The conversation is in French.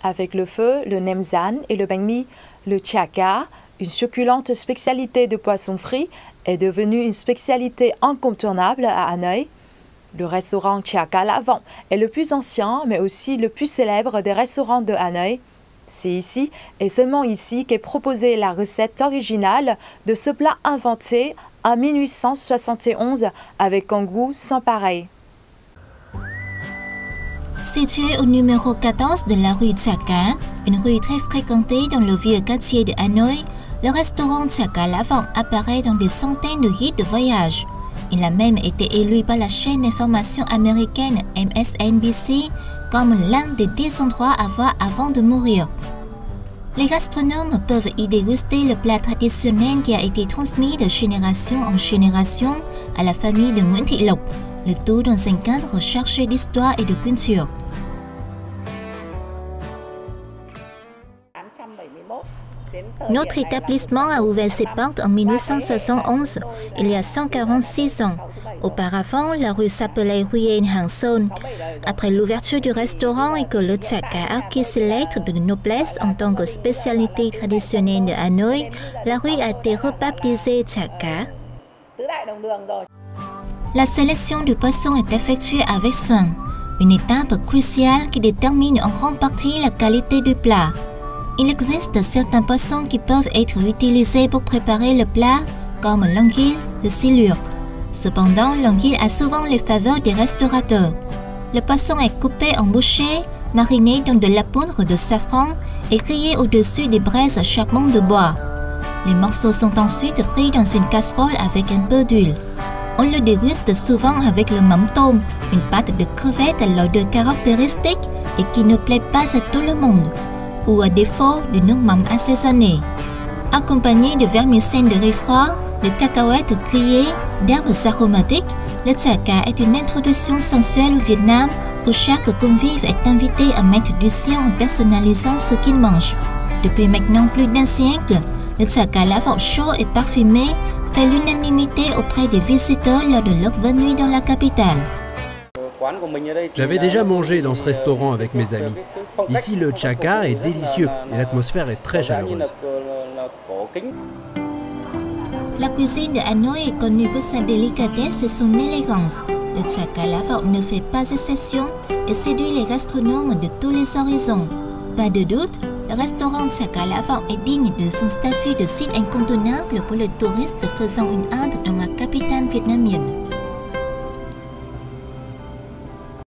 avec le feu, le nem rán et le bánh mì. Le chả cá, une succulente spécialité de poisson frit, est devenue une spécialité incontournable à Hanoï. Le restaurant Chả Cá Lã Vọng est le plus ancien, mais aussi le plus célèbre des restaurants de Hanoï. C'est ici, et seulement ici, qu'est proposée la recette originale de ce plat inventé en 1871 avec un goût sans pareil. Situé au numéro 14 de la rue Chả Cá, une rue très fréquentée dans le vieux quartier de Hanoï, le restaurant Chả Cá Lã Vọng apparaît dans des centaines de guides de voyage. Il a même été élu par la chaîne d'information américaine MSNBC comme l'un des 10 endroits à voir avant de mourir. Les gastronomes peuvent y déguster le plat traditionnel qui a été transmis de génération en génération à la famille de Nguyễn Thị Lộc, le tout dans un cadre recherché d'histoire et de culture. Notre établissement a ouvert ses portes en 1871, il y a 146 ans. Auparavant, la rue s'appelait rue Hàng Sơn. Après l'ouverture du restaurant et que le chả cá acquis ses lettres de noblesse en tant que spécialité traditionnelle de Hanoï, la rue a été rebaptisée Chả Cá. La sélection du poisson est effectuée avec soin, une étape cruciale qui détermine en grande partie la qualité du plat. Il existe certains poissons qui peuvent être utilisés pour préparer le plat, comme l'anguille, le silure. Cependant, l'anguille a souvent les faveurs des restaurateurs. Le poisson est coupé en bouchées, mariné dans de la poudre de safran et grillé au-dessus des braises à charbon de bois. Les morceaux sont ensuite frits dans une casserole avec un peu d'huile. On le déguste souvent avec le mắm tôm, une pâte de crevettes à l'odeur caractéristique et qui ne plaît pas à tout le monde, ou à défaut du nước mắm assaisonné. Accompagné de vermicelle de riz froid, de cacahuètes grillées, d'herbes aromatiques, le chả cá est une introduction sensuelle au Vietnam où chaque convive est invité à mettre du sien en personnalisant ce qu'il mange. Depuis maintenant plus d'un siècle, le chả cá Lã Vọng chaud et parfumé fait l'unanimité auprès des visiteurs lors de leur venue dans la capitale. J'avais déjà mangé dans ce restaurant avec mes amis. Ici, le chả cá est délicieux et l'atmosphère est très chaleureuse. La cuisine de Hanoï est connue pour sa délicatesse et son élégance. Le chả cá Lã Vọng ne fait pas exception et séduit les gastronomes de tous les horizons. Pas de doute, le restaurant Chả Cá Lã Vọng est digne de son statut de site incontournable pour les touristes faisant une halte dans la capitale vietnamienne.